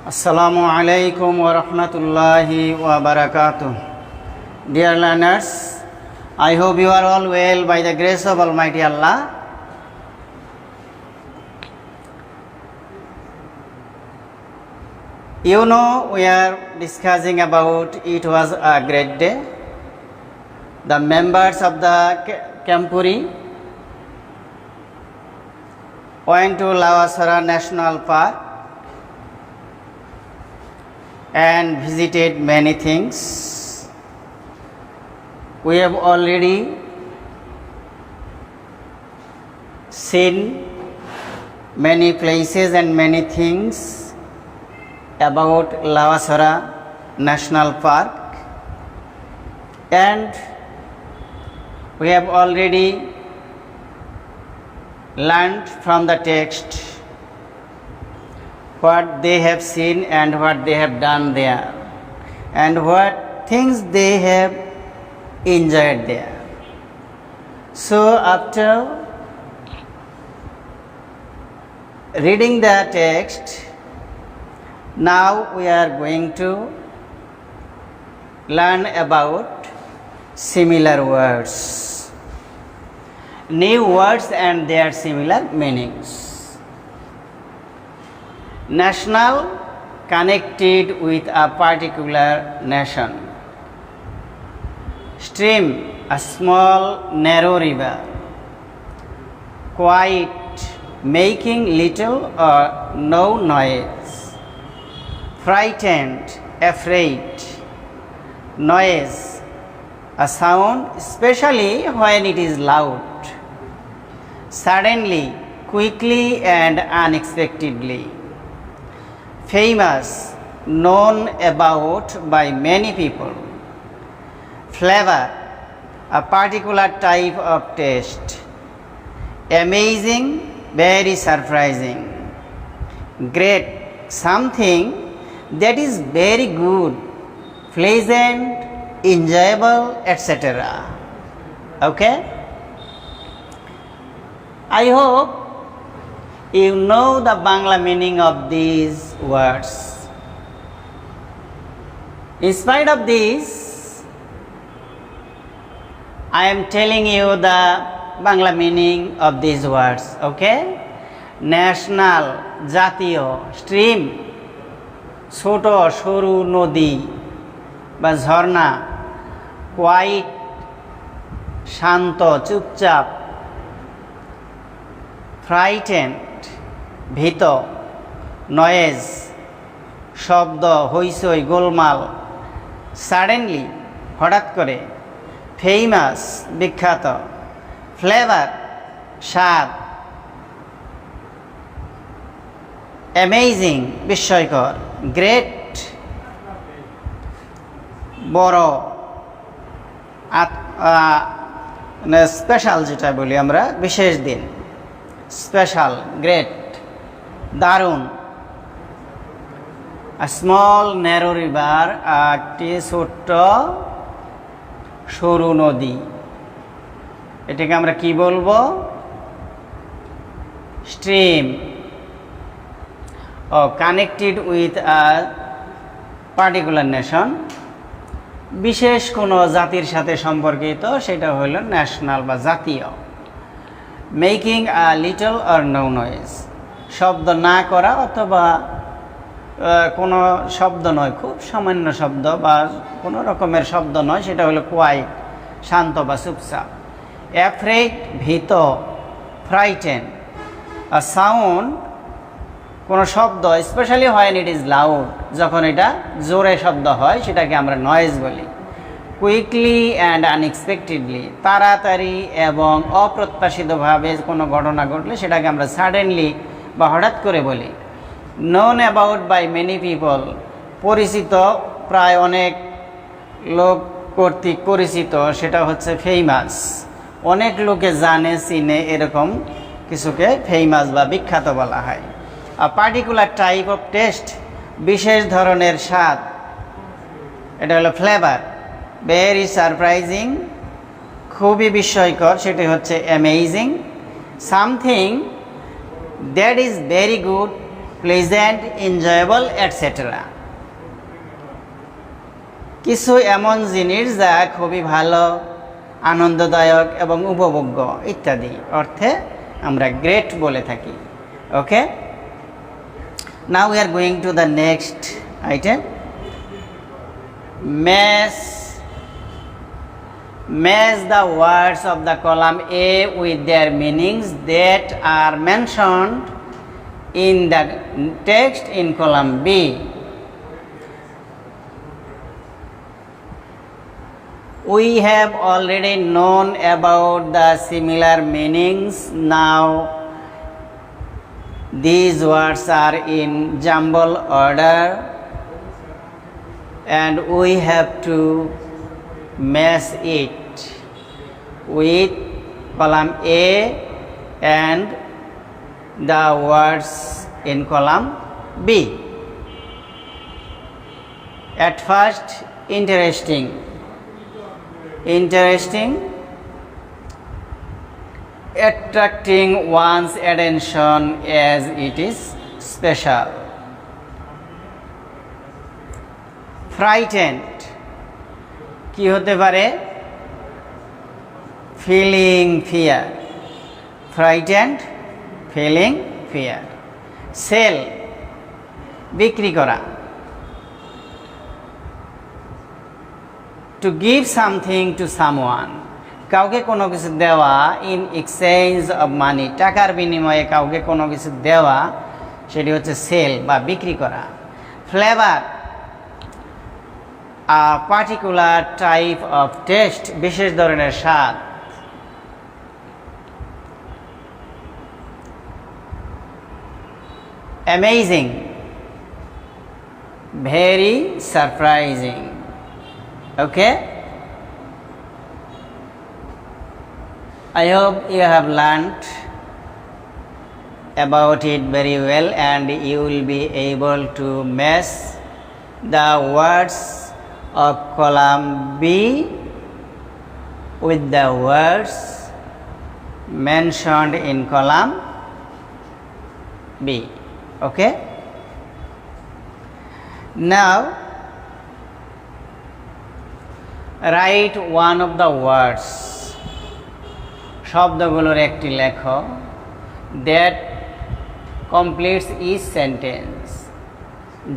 Assalamu alaikum wa rahmatullahi wa barakatuh. Dear learners, I hope you are all well by the grace of Almighty Allah. You know, we are discussing about it was a great day. The members of the Campuri went to Lavasara National Park and visited many things. We have already seen many places and many things about Lavasara National Park, and we have already learned from the text what they have seen and what they have done there, and what things they have enjoyed there. So after reading the text, now we are going to learn about similar words, new words and their similar meanings. National, connected with a particular nation. Stream, a small narrow river. Quiet, making little or no noise. Frightened, afraid. Noise, a sound, especially when it is loud. Suddenly, quickly and unexpectedly. Famous, known about by many people. Flavor, a particular type of taste. Amazing, very surprising. Great, something that is very good, pleasant, enjoyable, etc. Okay? I hope you know the Bangla meaning of these words. In spite of this, I am telling you the Bangla meaning of these words, okay? National, Jatiyo, stream, Soto, Shoru, Nodi, বা ঝর্ণা, quite, শান্ত, চুপচাপ, frightened, ভীত, noise, শব্দ, হইচই, গোলমাল, suddenly, হঠাৎ করে, famous, বিখ্যাত, flavour, স্বাদ, amazing, বিস্ময়কর, great, বড়, স্পেশাল যেটা বলি আমরা, বিশেষ দিন, স্পেশাল, গ্রেট, দারুণ, স্মল ন্যারো রিভার, একটি ছোট্ট সরু নদী, এটাকে আমরা কি বলবো? Stream. Connected with a particular nation, বিশেষ কোনো জাতির সাথে সম্পর্কিত, সেটা হলো ন্যাশনাল বা জাতীয়। Making a little or no noise, শব্দ না করা অথবা কোনো শব্দ নয়, খুব সামান্য শব্দ বা কোনো রকমের শব্দ নয়, সেটা হলো কোয়াইট, শান্ত বা চুপচাপ। অ্যাফ্রেড, ভীত, ফ্রাইটেন, আ সাউন্ড, কোনো শব্দ, specially when it is loud, যখন এটা জোরে শব্দ হয় সেটাকে আমরা নয়েজ বলি। কুইকলি অ্যান্ড আনএক্সপেক্টেডলি, তাড়াতাড়ি এবং অপ্রত্যাশিতভাবে কোনো ঘটনা ঘটলে সেটাকে আমরা সাডেনলি বা হঠাৎ করে বলি। Known about by many people, পরিচিত প্রায় অনেক লোক কর্তৃক পরিচিত, সেটা হচ্ছে ফেমাস, অনেক লোকে জানে, চিনে, এরকম কিছুকে ফেমাস বা বিখ্যাত বলা হয়। আ পার্টিকুলার টাইপ অফ টেস্ট, বিশেষ ধরনের স্বাদ, এটা হলো ফ্লেভার। ভেরি সারপ্রাইজিং, খুবই বিস্ময়কর, সেটি হচ্ছে amazing. Something that is very good, pleasant, enjoyable etcetera. কিছু এমন জিনিস যা খুবই ভালো, আনন্দদায়ক এবং উপভোগ্য ইত্যাদি অর্থে আমরা গ্রেট বলে থাকি। Okay, now we are going to the next item. Match the words of the column A with their meanings that are mentioned in the text in column B. We have already known about the similar meanings. Now these words are in jumble order and we have to match it with column A and the words in column B. At first, interesting, attracting one's attention as it is special. Frightened, কি হতে পারে? Feeling fear, frightened, feeling fear. Sell, বিক্রি করা। To give something to someone, কাউকে কোনো কিছু দেওয়া। In exchange of money, টাকার বিনিময়ে কাউকে কোনো কিছু দেওয়া, সেটি হচ্ছে সেল বা বিক্রি করা। Flavour, a particular type of taste, বিশেষ ধরনের স্বাদ। Amazing, very surprising. Okay, I hope you have learned about it very well and you will be able to match the words of column B with the words mentioned in column B. Okay, now write one of the words, শব্দগুলোর একটি লেখো, that completes each sentence,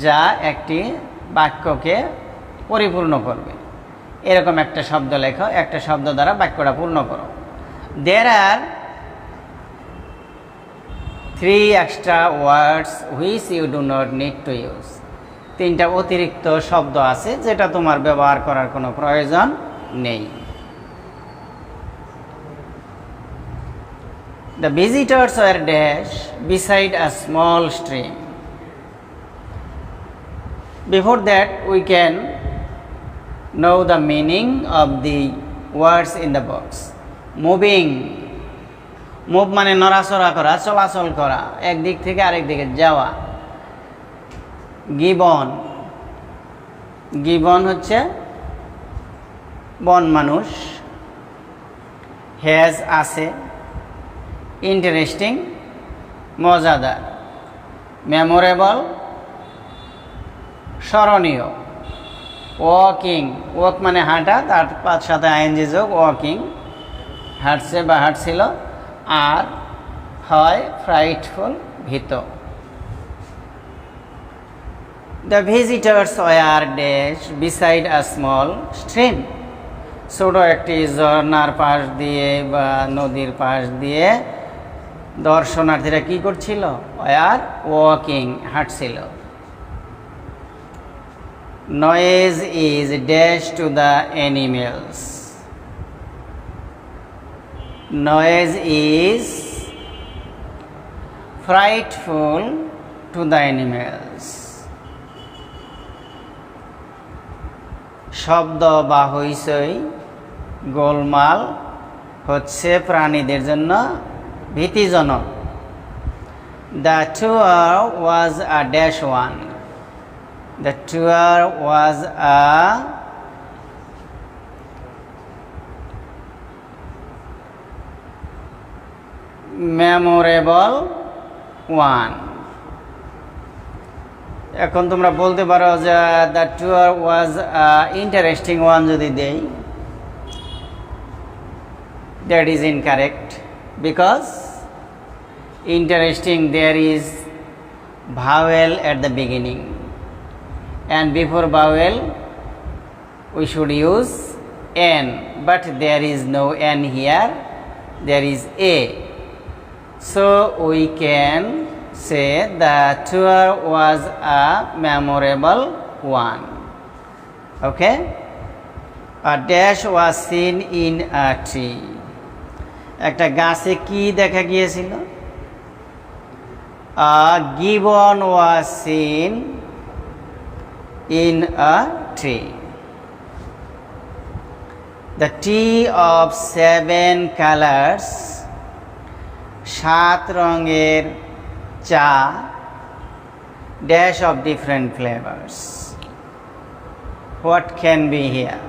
যা একটি বাক্যকে পরিপূর্ণ করবে। এরকম একটা শব্দ লেখো, একটা শব্দ দ্বারা বাক্যটা পূর্ণ করো। There are 3 extra words which you do not need to use. 3টা অতিরিক্ত শব্দ আছে যেটা তোমার ব্যবহার করার কোনো প্রয়োজন নেই। The visitors were dash beside a small stream. Before that, we can know the meaning of the words in the box. Moving, move মানে নড়াচড়া করা, চলাচল করা, এক দিক থেকে আরেক দিকে যাওয়া। গিবন, গিবন হচ্ছে বন মানুষ। হ্যাজ, আছে। ইন্টারেস্টিং, মজাদার। মেমোরেবল, স্মরণীয়। ওয়াকিং, ওয়াক মানে হাঁটা, তার সাথে আইএনজি যোগ, ওয়াকিং, হাঁটছে বা হাঁটছিল। আর হয় ফ্রাইটফুল, ভীত। The visitors were dash beside a small stream. ছোট একটি ঝর্ণার পাশ দিয়ে বা নদীর পাশ দিয়ে দর্শনার্থীরা কি করছিল? ওয়ার ওয়াকিং, হাঁটছিল। Noise is dash to the animals. Noise is frightful to the animals. শব্দ বা হইচই, গোলমাল হচ্ছে প্রাণীদের জন্য ভীতিজনক। The tour was a dash one. The tour was a memorable one. এখন তোমরা বলতে পারো যে the tour was interesting one যদি দেই, that is incorrect because interesting there is vowel at the beginning and before vowel we should use n, but there is no n here, there is a, so we can say the tour was a memorable one. Okay, a dash was seen in a tree. একটা গাছে কি দেখা গিয়েছিল? A gibbon was seen in a tree. The tea of 7 colors, 7 রঙের চা, dash of different flavors. What can be here?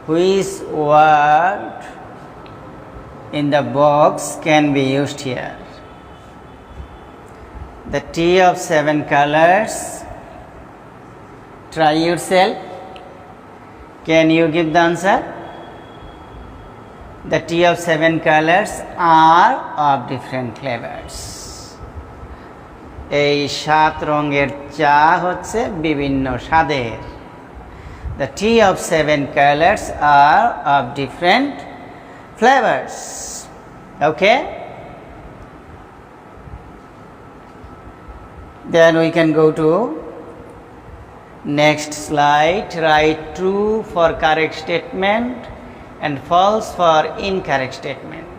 Which word in the box can be used here? The tea of 7 colors. Try yourself. Can you give the answer? The tea of 7 colors are of different flavors. এই 7 রঙের চা হচ্ছে বিভিন্ন স্বাদের। The tea of 7 colors are of different flavors. Okay? Then we can go to next slide. Write true for correct statement and false for incorrect statement.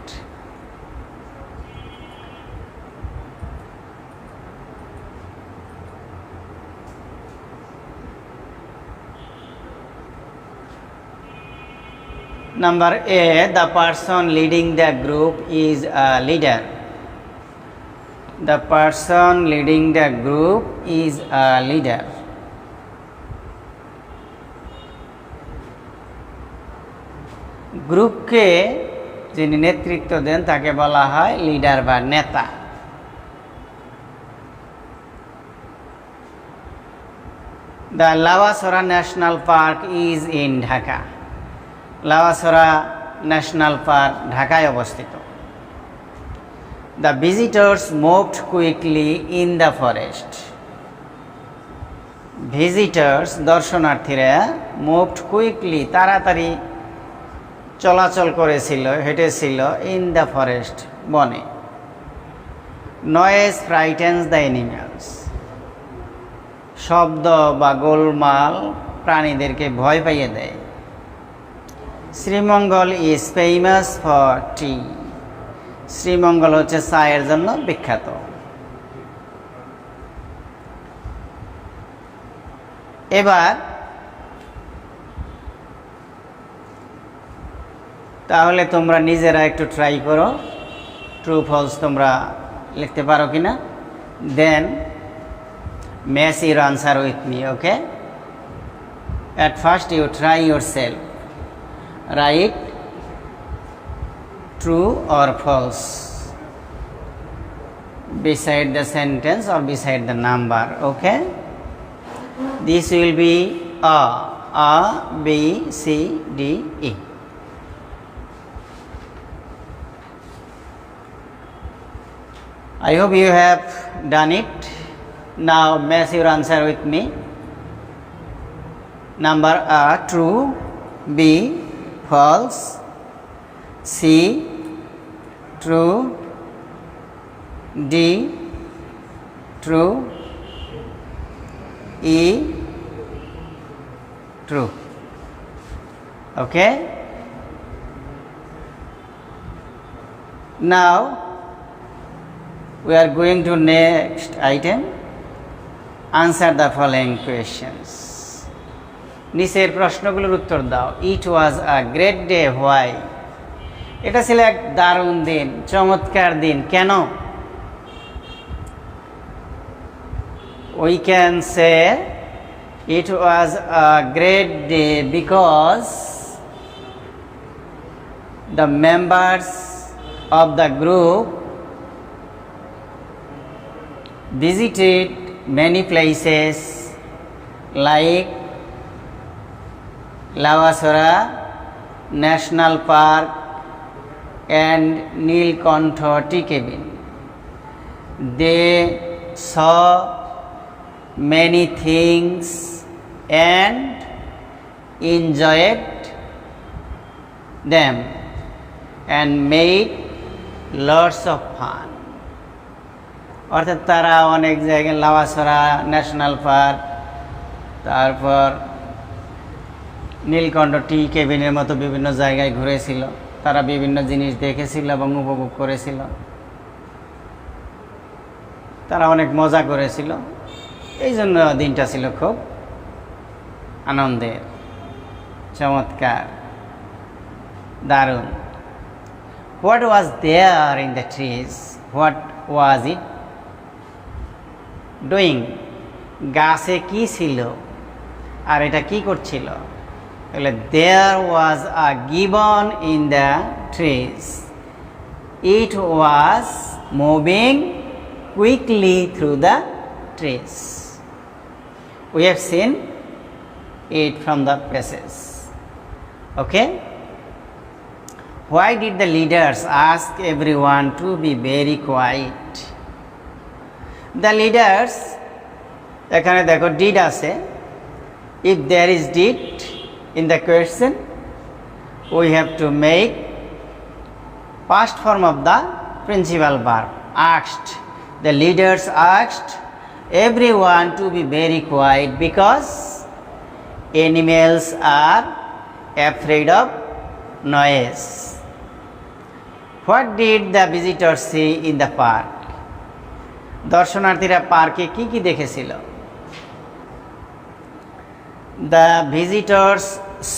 Number A, the person leading the group is a leader. The person leading the group is a leader. গ্রুপকে যিনি নেতৃত্ব দেন তাকে বলা হয় leader বা নেতা। The Lavasora National Park is in Dhaka. Lavasora National Park ঢাকায় অবস্থিত। The visitors moved quickly in the forest. Visitors দর্শনার্থীরা moved quickly তাড়াতাড়ি চলাচল করেছিল, হেঁটেছিল in the forest বনে। Noise frightens the animals. শব্দ বা গোলমাল প্রাণীদেরকে ভয় পাইয়ে দেয়। Sreemangal is famous for tea. Sreemangal হচ্ছে চায়ের জন্য বিখ্যাত। এবার তাহলে তোমরা নিজেরা একটু ট্রাই করো, ট্রু ফলস তোমরা লিখতে পারো কিনা। Then match your answer with me. Okay, at first you try yourself, right true or false beside the sentence or beside the number. Okay, this will be A, B, C, D, E. I hope you have done it. Now match your answer with me. Number A true, B false, C true, D true, E true. Okay, now we are going to next item. Answer the following questions. নিচের প্রশ্নগুলোর উত্তর দাও। It was a great day. Why? এটা ছিল এক দারুণ দিন, চমৎকার দিন। কেন? We can say it was a great day because the members of the group visited many places like Lavasora National Park and Nilkantha Tea Cabin. They saw many things and enjoyed them and made lots of fun. অর্থাৎ তারা অনেক জায়গায় লাওয়াসরা national park, তারপর নীলকণ্ঠ টি কেবিনের মতো বিভিন্ন জায়গায় ঘুরেছিল, তারা বিভিন্ন জিনিস দেখেছিল এবং উপভোগ করেছিল, তারা অনেক মজা করেছিল। এই জন্য দিনটা ছিল খুব আনন্দের, চমৎকার, দারুণ। What was there in the trees? What was it doing? গাছে কি ছিল আর এটা কি করছিল? তাহলে there was a gibbon in the trees, it was moving quickly through the trees. We have seen it from the passage. Okay? Why did the leaders ask everyone to be very quiet? The leaders, এখানে দেখো did আছে, if there is did in the question we have to make past form of the principal verb, asked. The leaders asked everyone to be very quiet because animals are afraid of noise. What did the visitors see in the park? দর্শনার্থীরা পার্কে কি কি দেখেছিল? The visitors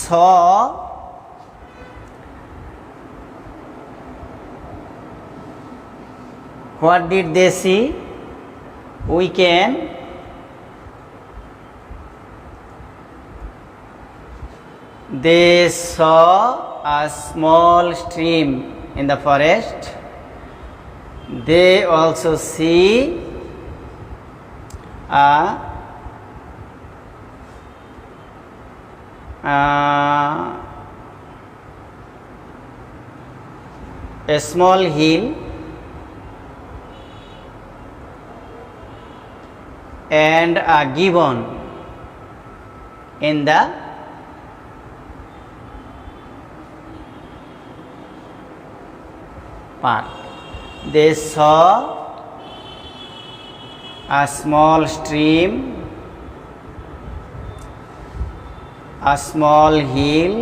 saw what did they see? We can they saw a small stream in the forest. They also see a small hill and a gibbon in the park. They saw a small stream, a small hill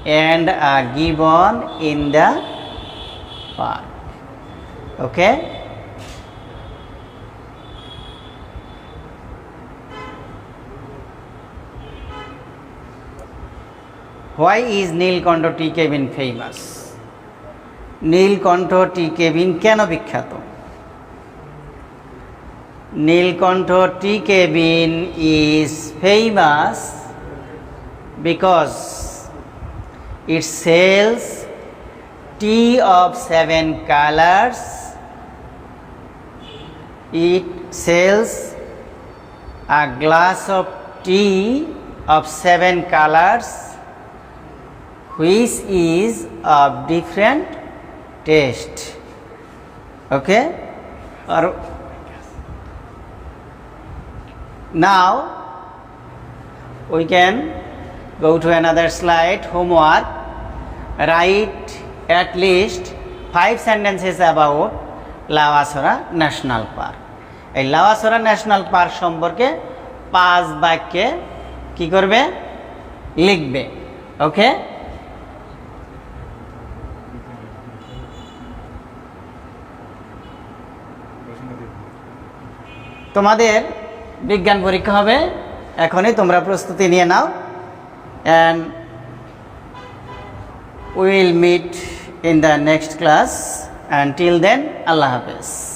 and a gibbon in the park. Okay? Why is Nilkantha Tea Cabin famous? Nilkantha T cabin কেন বিখ্যাত? নীলকণ্ঠ টি cabin is famous because it sells tea of 7 colors. It sells a glass of tea of 7 colors which is of different taste. Okay? Or now we can go to another slide. Homework. Write at least 5 sentences about Lavasora National Park. এই লাওয়াসরা national park সম্পর্কে 5 বাক্যে কি করবে? লিখবে। ওকে? তোমাদের বিজ্ঞান পরীক্ষা হবে, এখনই তোমরা প্রস্তুতি নিয়ে নাও। and we will meet in the next class. Until then, Allah Hafiz.